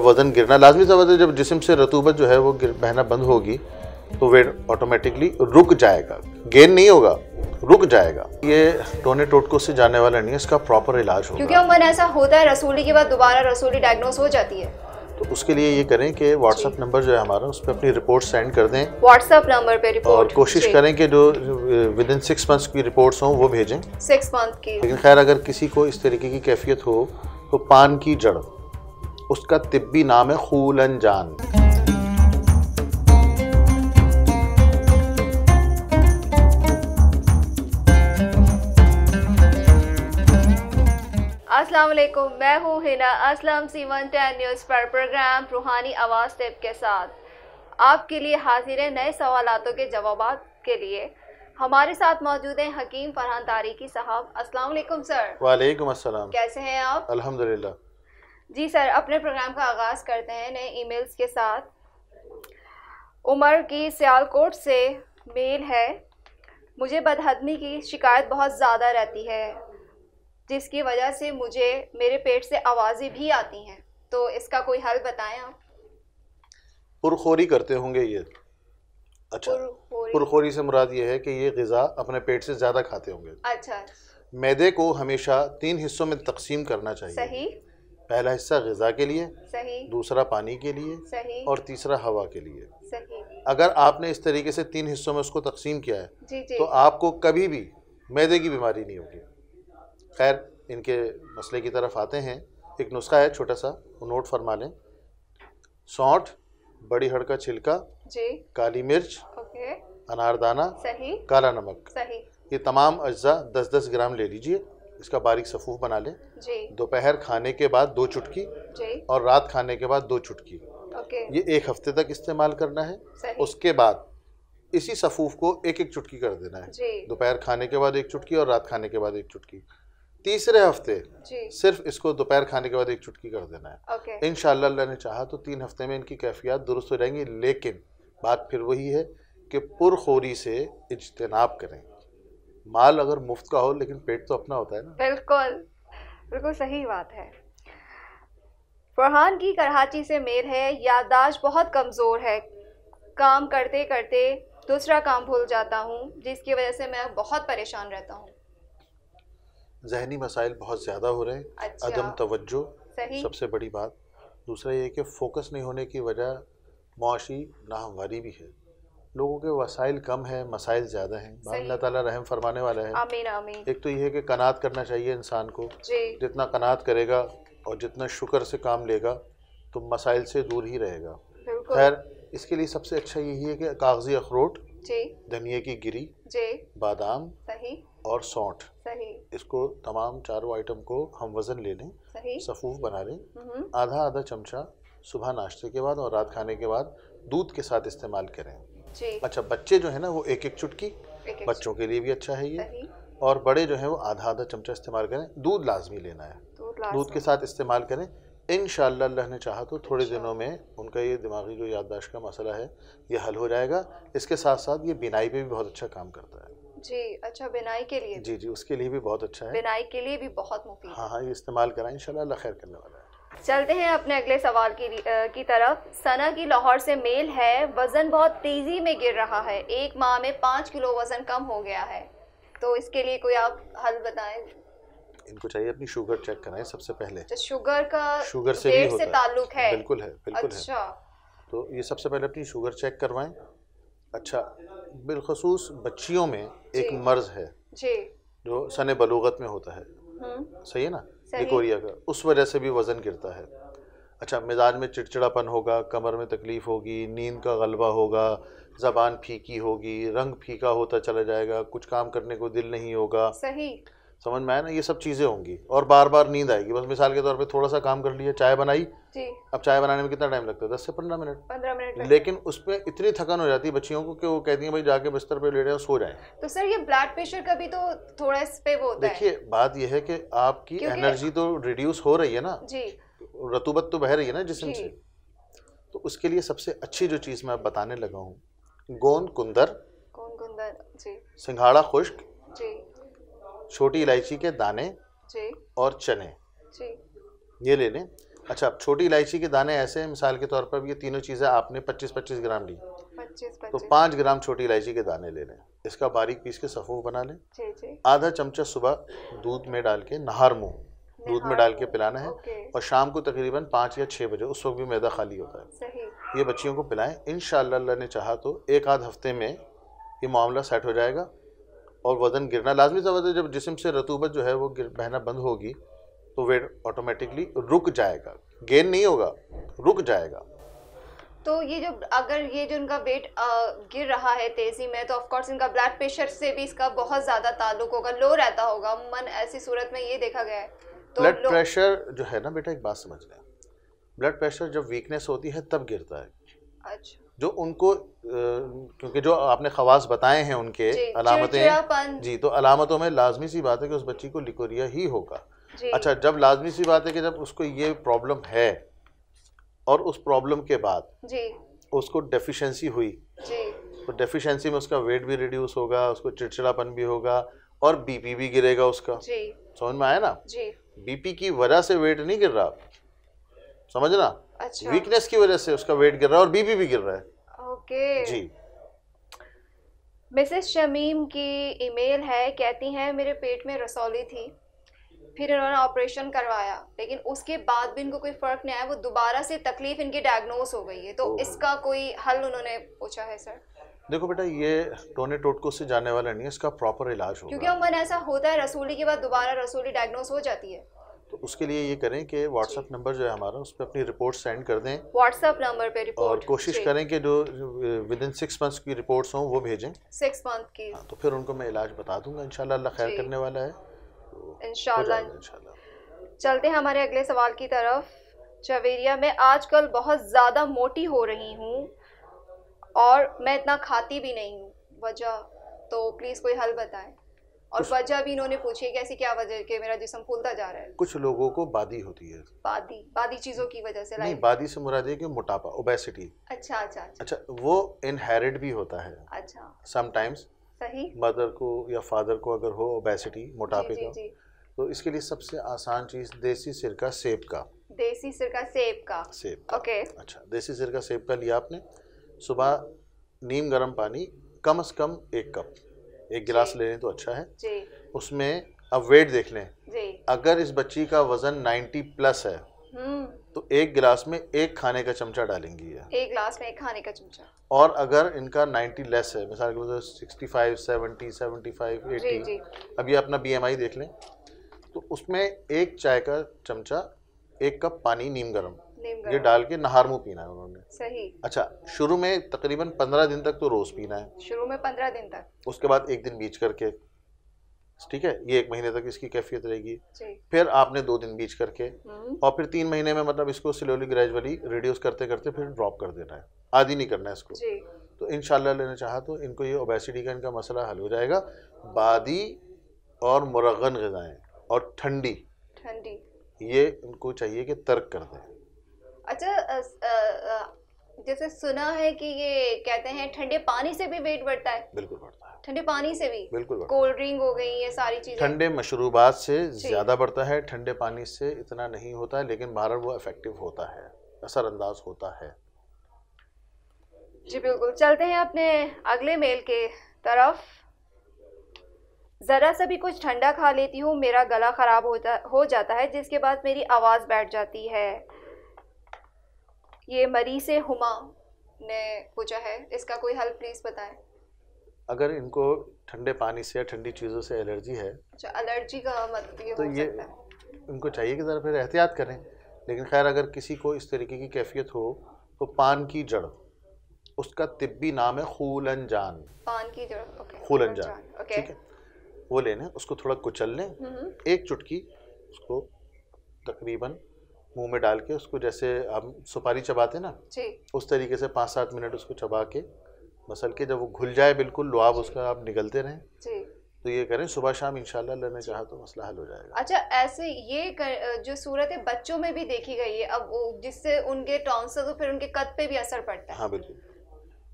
जब वज़न गिरना लाजमी सा बात है, जब जिस्म से रतूबत जो है वो बहना बंद होगी तो वेट ऑटोमेटिकली रुक जाएगा, गेन नहीं होगा, रुक जाएगा। ये टोने टोटको से जाने वाला नहीं है, इसका प्रॉपर इलाज होगा। क्योंकि अमूमन ऐसा होता है रसूली के बाद दोबारा रसूली डायग्नोस हो जाती है। तो उसके लिए ये करें कि व्हाट्सएप नंबर जो है हमारा, उस पर अपनी रिपोर्ट सेंड कर दें। व्हाट्सएप नंबर पे रिपोर्ट, और कोशिश करें कि जो विद इन 6 मंथ्स की रिपोर्ट्स हों वो भेजें, 6 मंथ की। लेकिन खैर अगर किसी को इस तरीके की कैफियत हो तो पान की जड़, उसका तिब्बी नाम है खूलन जान। अस्सलाम वालेकुम, मैं हूँ हिना असलम, C110 न्यूज़ पर प्रोग्राम रूहानी आवाज़ टिप के साथ आपके लिए हाजिर है नए सवालातों के जवाबात के लिए। हमारे साथ मौजूद हैं हकीम फरहान तारिकी साहब। अस्सलाम वालेकुम सर। वालेकुम अस्सलाम। कैसे हैं आप? अल्हम्दुलिल्लाह। जी सर, अपने प्रोग्राम का आगाज़ करते हैं नए ईमेल्स के साथ। उमर की सियालकोट से मेल है, मुझे बदहज़मी की शिकायत बहुत ज़्यादा रहती है जिसकी वजह से मुझे मेरे पेट से आवाज़ें भी आती हैं, तो इसका कोई हल बताएं आप। पुरखोरी करते होंगे ये। अच्छा, पुरखोरी से मुराद ये है कि ये ग़िज़ा अपने पेट से ज़्यादा खाते होंगे। अच्छा। मैदे को हमेशा 3 हिस्सों में तकसीम करना चाहिए। सही। पहला हिस्सा ग़िज़ा के लिए, सही। दूसरा पानी के लिए, सही। और तीसरा हवा के लिए। सही। अगर आपने इस तरीके से 3 हिस्सों में उसको तकसीम किया है जी। तो आपको कभी भी मैदे की बीमारी नहीं होगी। खैर, इनके मसले की तरफ आते हैं। एक नुस्खा है छोटा सा, वो नोट फरमा लें। सौंठ, बड़ी हड़ का छिलका जी, काली मिर्च, ओके, अनारदाना, सही, काला नमक, सही, ये तमाम अज्जा 10-10 ग्राम ले लीजिए। इसका बारीक सफ़ूफ बना लें जी। दोपहर खाने के बाद 2 चुटकी जी, और रात खाने के बाद 2 चुटकी, ओके। ये 1 हफ्ते तक इस्तेमाल करना है। उसके बाद इसी सफ़ूफ को 1-1 चुटकी कर देना है। दोपहर खाने के बाद 1 चुटकी और रात खाने के बाद 1 चुटकी। तीसरे हफ्ते सिर्फ इसको दोपहर खाने के बाद 1 चुटकी कर देना है। इंशाअल्लाह अल्लाह ने चाहा तो 3 हफ्ते में इनकी कैफियत दुरुस्त हो जाएंगी। लेकिन बात फिर वही है कि पुरखोरी से इज्तनाब करें। माल अगर मुफ्त का हो लेकिन पेट तो अपना होता है ना। बिल्कुल बिल्कुल सही बात है। फरहान की कराची से मेल है, याददाश्त बहुत कमज़ोर है, काम करते करते दूसरा काम भूल जाता हूँ जिसकी वजह से मैं बहुत परेशान रहता हूँ। ज़हनी मसाइल बहुत ज़्यादा हो रहे हैं। अच्छा। अदम तवज्जो सबसे बड़ी बात। दूसरा ये कि फ़ोकस नहीं होने की वजह मुआशी नाहमवारी भी है। लोगों के वसाइल कम है, मसाइल ज़्यादा हैं। अल्लाह ताला रहम फरमाने वाला है। आमीन आमीन। एक तो ये है कि कनात करना चाहिए इंसान को। जितना कनात करेगा और जितना शुक्र से काम लेगा तो मसाइल से दूर ही रहेगा। खैर, इसके लिए सबसे अच्छा यही है कि कागज़ी अखरोट, धनिया की गिरी, बादाम, सही, और सौंठ, सही, इसको तमाम चारों आइटम को हम वज़न ले लें, सफ़ूफ बना लें। आधा चमचा सुबह नाश्ते के बाद और रात खाने के बाद दूध के साथ इस्तेमाल करें जी। अच्छा, बच्चे जो है ना वो 1-1 चुटकी, बच्चों के लिए भी अच्छा है ये। और बड़े जो है वो आधा चमचा इस्तेमाल करें। दूध लाजमी लेना है, दूध के साथ इस्तेमाल करें। इंशाअल्लाह अल्लाह ने चाहा तो थोड़े दिनों में उनका ये दिमागी जो याददाश्त का मसला है ये हल हो जाएगा। इसके साथ साथ ये बिनाई पे भी बहुत अच्छा काम करता है जी। अच्छा, बिनाई के लिए? जी, उसके लिए भी बहुत अच्छा है, बिनाई के लिए भी बहुत मुफीद। हाँ, ये इस्तेमाल करें, इंशाअल्लाह अल्लाह खैर करने वाला है। चलते हैं अपने अगले सवाल की तरफ। सना की लाहौर से मेल है, वज़न बहुत तेज़ी में गिर रहा है, 1 माह में 5 किलो वज़न कम हो गया है, तो इसके लिए कोई आप हल बताएं। इनको चाहिए अपनी शुगर चेक कराएं सबसे पहले। शुगर का शुगर से भी होता है, ताल्लुक है? बिल्कुल है, बिल्कुल अच्छा है। तो ये सबसे पहले अपनी शुगर चेक करवाएं। अच्छा, बिलखसूस बच्चियों में एक मर्ज है जी जो सने बलूगत में होता है, सही है ना, निकोरिया का, उस वजह से भी वज़न गिरता है। अच्छा, मिजाज में चिड़चिड़ापन होगा, कमर में तकलीफ़ होगी, नींद का गलबा होगा, ज़बान फीकी होगी, रंग फीका होता चला जाएगा, कुछ काम करने को दिल नहीं होगा। सही, समझ में आया ना, ये सब चीज़ें होंगी। और बार बार नींद आएगी। बस मिसाल के तौर पे थोड़ा सा काम कर लिया, चाय बनाई जी। अब चाय बनाने में कितना टाइम लगता है? 10 से 15 मिनट। 15 मिनट, लेकिन उसमें इतनी थकन हो जाती है बच्चियों को कि वो कहती हैं भाई जाके बिस्तर पे लेटे और सो जाएं। तो सर ये ब्लड प्रेशर का भी तो थोड़ा इस पे वो होता है। देखिए, बात ये है कि आपकी एनर्जी तो रिड्यूस हो रही है ना जी, रतूबत तो बह रही है ना जिस्म से। तो उसके लिए सबसे अच्छी जो चीज़ मैं बताने लगा हूँ, गोंद कुंदर जी, सिंघाड़ा खुश्क जी, छोटी इलायची के दाने जी, और चने जी, ये ले लें। अच्छा, अब छोटी इलायची के दाने ऐसे हैं, मिसाल के तौर पर ये तीनों चीज़ें आपने 25-25 ग्राम ली, 25 तो 5 ग्राम छोटी इलायची के दाने ले लें, इसका बारीक पीस के सफ़ूफ बना लें। आधा चमचा सुबह दूध में डाल के नहार मुँह दूध में डाल के पिलाना है, और शाम को तकरीबन 5 या 6 बजे, उस वक्त भी मैदा खाली होता है, सही। ये बच्चियों को पिलाएं। इंशाअल्लाह अल्लाह ने चाहा तो एक आध हफ्ते में ये मामला सेट हो जाएगा और वज़न गिरना लाजमी सा वजह, जब जिस्म से रतूबत जो है वो बहना बंद होगी तो वेट ऑटोमेटिकली रुक जाएगा, गेन नहीं होगा, रुक जाएगा। तो ये जो अगर ये जो इनका वेट गिर रहा है तेजी में, तो ऑफ कोर्स इनका ब्लड प्रेशर से भी इसका बहुत ज़्यादा ताल्लुक होगा, लो रहता होगा अमूमन, ऐसी सूरत में ये देखा गया है। तो ब्लड प्रेशर जो है ना बेटा, एक बात समझ लें, ब्लड प्रेशर जब वीकनेस होती है तब गिरता है। अच्छा। जो उनको क्योंकि जो आपने खवास बताए हैं उनके अलामतें जी, तो अलामतों में लाजमी सी बात है कि उस बच्ची को लिकोरिया ही होगा। अच्छा, जब लाजमी सी बात है कि जब उसको ये प्रॉब्लम है और उस प्रॉब्लम के बाद जी उसको डेफिशिएंसी हुई जी, तो डेफिशिएंसी में उसका वेट भी रिड्यूस होगा, उसको चिड़चिड़ापन भी होगा और बीपी भी गिरेगा उसका जी। समझ में आया ना जी? बीपी की वजह से वेट नहीं गिर रहा, समझना। अच्छा। वीकनेस की वजह से उसका वेट गिर रहा है और बीपी भी गिर रहा है। ओके जी। मिसेस शमीम की ईमेल है, कहती हैं मेरे पेट में रसौली थी, फिर इन्होंने ऑपरेशन करवाया, लेकिन उसके बाद भी इनको कोई फ़र्क नहीं आया, वो दोबारा से तकलीफ इनकी डायग्नोस हो गई है, तो इसका कोई हल उन्होंने पूछा है सर? देखो बेटा, ये टोने टोटको से जाने वाला नहीं है, इसका प्रॉपर इलाज होगा। क्योंकि अमूमन ऐसा होता है, रसूली के बाद दोबारा रसूली डायग्नोस हो जाती है। तो उसके लिए ये करें कि व्हाट्सएप नंबर जो है हमारा, उस पर अपनी रिपोर्ट सेंड कर दें, व्हाट्सएप नंबर पे रिपोर्ट, और कोशिश करें कि जो विद इन 6 मंथ्स की रिपोर्ट्स हों वो भेजें, 6 मंथ की। हाँ, तो फिर उनको मैं इलाज बता दूंगा इंशाल्लाह, अल्लाह खैर करने वाला है इंशाल्लाह। चलते हैं हमारे अगले सवाल की तरफ। जवेरिया, मैं आजकल बहुत ज़्यादा मोटी हो रही हूँ और मैं इतना खाती भी नहीं हूँ, वजह तो प्लीज़ कोई हल बताएं। और वजह भी इन्होंने पूछी है कि ऐसी क्या वजह कि मेरा जिस्म फूलता जा रहा है। कुछ लोगों को बादी होती है, बादी चीज़ों की वजह से। नहीं, बादी से मुराद है कि मोटापा, ओबेसिटी। अच्छा, वो इनहेरिट भी होता है। अच्छा, समटाइम्स सही, मदर को या फादर को अगर हो ओबेसिटी, मोटापे का, तो इसके लिए सबसे आसान चीज़ देसी सिरका सेब का। देसी सिरका सेब का। ओके। अच्छा, देसी सिरका सेब का लिया आपने, सुबह नीम गर्म पानी कम से कम 1 कप, 1 गिलास ले लें तो अच्छा है जी। उसमें अब वेट देख लें जी, अगर इस बच्ची का वजन 90 प्लस है तो 1 गिलास में 1 खाने का चमचा डालेंगी है, 1 गिलास में 1 खाने का चमचा। और अगर इनका 90 लेस है, मिसाल के तौर 65, 70, 75, 80 जी। अब ये अपना BMI देख लें, तो उसमें 1 चाय का चमचा 1 कप पानी नीम गर्म ये डाल के नहार मुँह पीना है उन्होंने। सही। अच्छा, शुरू में तकरीबन 15 दिन तक तो रोज पीना है, शुरू में 15 दिन तक, उसके बाद 1 दिन बीच करके, ठीक है, ये 1 महीने तक इसकी कैफियत रहेगी। फिर आपने 2 दिन बीच करके, और फिर 3 महीने में मतलब इसको स्लोली ग्रेजुअली रिड्यूस करते करते फिर ड्रॉप कर देना है, आदि नहीं करना है इसको। तो इंशाल्लाह लेना चाहा तो इनको ये ओबेसिटी का इनका मसला हल हो जाएगा। बादी और मुरगन ग़िज़ाएं और ठंडी ये उनको चाहिए कि तर्क कर दें। अच्छा, जैसे सुना है कि ये कहते हैं ठंडे पानी से भी वेट बढ़ता है। बिल्कुल बढ़ता है, ठंडे पानी से भी, बिल्कुल। कोल्ड ड्रिंक हो गई, ये सारी चीजें, ठंडे मशरूबात से ज़्यादा बढ़ता है, ठंडे पानी से इतना नहीं होता है, लेकिन बहरहाल वो इफेक्टिव होता है, असरअंदाज होता है। जी बिल्कुल। चलते हैं अपने अगले मेल के तरफ। ज़रा सा भी कुछ ठंडा खा लेती हूँ, मेरा गला ख़राब हो जाता है, जिसके बाद मेरी आवाज़ बैठ जाती है। ये मरीज़ हुमा ने पूछा है, इसका कोई हल प्लीज़ बताएं। अगर इनको ठंडे पानी से या ठंडी चीज़ों से एलर्जी है, अच्छा, एलर्जी का मतलब ये तो हो सकता है, इनको चाहिए कि ज़रा फिर एहतियात करें। लेकिन खैर, अगर किसी को इस तरीके की कैफियत हो तो पान की जड़, उसका तिब्बी नाम है खूलनजान। पान की जड़, ओके, खूलनजान, ठीक है, वो लेना, उसको थोड़ा कुचल लें, 1 चुटकी उसको तकरीबन मुंह में डाल के, उसको जैसे हम सुपारी चबाते ना जी, उस तरीके से 5-7 मिनट उसको चबा के मसल के, जब वो घुल जाए बिल्कुल, लुआब उसका आप निगलते रहें जी। तो ये करें सुबह शाम, इंशाल्लाह लेने चाहा तो मसला हल हो जाएगा। अच्छा, ऐसे ये जो सूरत है बच्चों में भी देखी गई है अब, जिससे उनके टॉन्सिल्स और फिर उनके कद पे भी असर पड़ता है। हाँ बिल्कुल।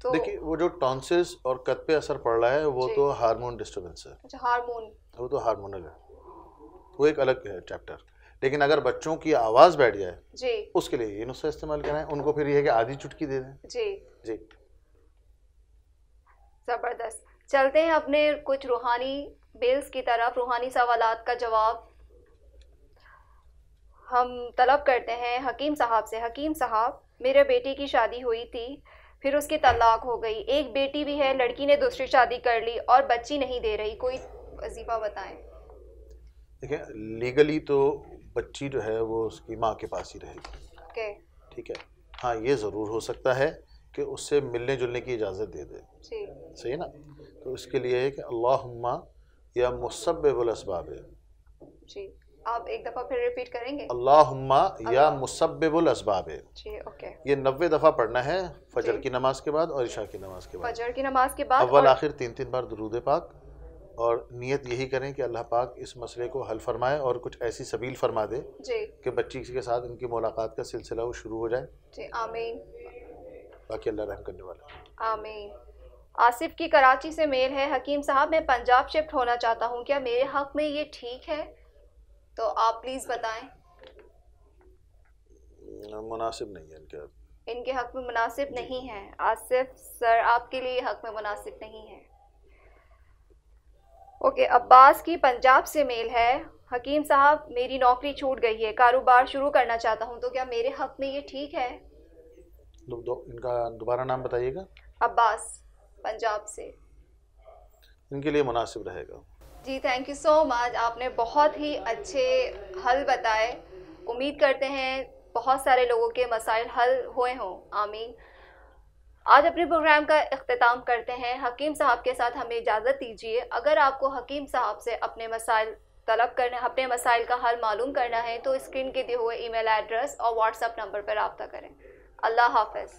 तो देखिए, वो जो टॉन्सिल्स और कद पे असर पड़ रहा है वो तो हार्मोन डिस्टर्बेंस है। अच्छा, हार्मोन, वो तो हार्मोनल है, वो एक अलग है चैप्टर। लेकिन अगर बच्चों की आवाज़ बैठ जाए जी, उसके लिए ये नुस्खा इस्तेमाल कराएं। उनको फिर ये है कि आधी चुटकी दे दें। जी जी, ज़बरदस्त। चलते हैं अपने कुछ रूहानी मेल्स की तरफ। रूहानी सवालात का जवाब हम तलब करते हैं हकीम साहब से। हकीम साहब, मेरे बेटी की शादी हुई थी, फिर उसकी तलाक हो गई। एक बेटी भी है, लड़की ने दूसरी शादी कर ली और बच्ची नहीं दे रही, कोई वजीफा बताएं। देखिए, लीगली तो बच्ची जो है वो उसकी माँ के पास ही रहेगी। ओके, ठीक है। हाँ, ये ज़रूर हो सकता है कि उससे मिलने जुलने की इजाज़त दे दे। जी, सही है ना। तो इसके लिए है कि अल्लाहुम्मा या मुसब्बिबुल अस्बाब। जी, आप एक दफ़ा फिर रिपीट करेंगे। अल्लाहुम्मा या मुसब्बिबुल अस्बाब। जी, ओके। ये 90 दफ़ा पढ़ना है फजर की नमाज के बाद और इशा की नमाज के बाद। फजर की नमाज के बाद अव्वल आखिर 3-3 बार दुरूद पाक, और नियत यही करें कि अल्लाह पाक इस मसले को हल फरमाए और कुछ ऐसी सबील फरमा दे जी कि बच्ची के साथ इनकी मुलाकात का सिलसिला वो शुरू हो जाए। जी, आमीन। बाकी अल्लाह रहम करने वाला है। आमीन। आसिफ की कराची से मेल है। हकीम साहब, मैं पंजाब शिफ्ट होना चाहता हूँ, क्या मेरे हक़ में ये ठीक है? तो आप प्लीज़ बताएं। मुनासिब नहीं है इनके हक़ में मुनासिब नहीं है। आसिफ सर, आपके लिए हक़ में मुनासिब नहीं है। ओके, अब्बास की पंजाब से मेल है। हकीम साहब, मेरी नौकरी छूट गई है, कारोबार शुरू करना चाहता हूँ, तो क्या मेरे हक़ में ये ठीक है? इनका दोबारा नाम बताइएगा। अब्बास, पंजाब से। इनके लिए मुनासिब रहेगा। जी, थैंक यू सो मच। आपने बहुत ही अच्छे हल बताए। उम्मीद करते हैं बहुत सारे लोगों के मसाइल हल हुए हों। आमीन। आज अपने प्रोग्राम का इख्तिताम करते हैं। हकीम साहब के साथ हमें इजाज़त दीजिए। अगर आपको हकीम साहब से अपने मसाइल तलब करना, अपने मसाइल का हल मालूम करना है, तो स्क्रीन के दिए हुए ईमेल एड्रेस और व्हाट्सएप नंबर पर रब्ता करें। अल्लाह हाफ़िज़।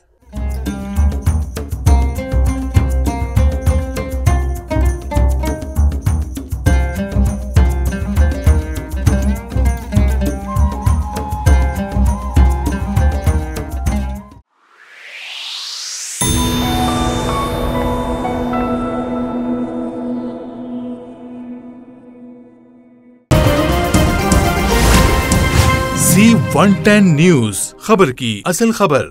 Z110 न्यूज़, खबर की असल खबर।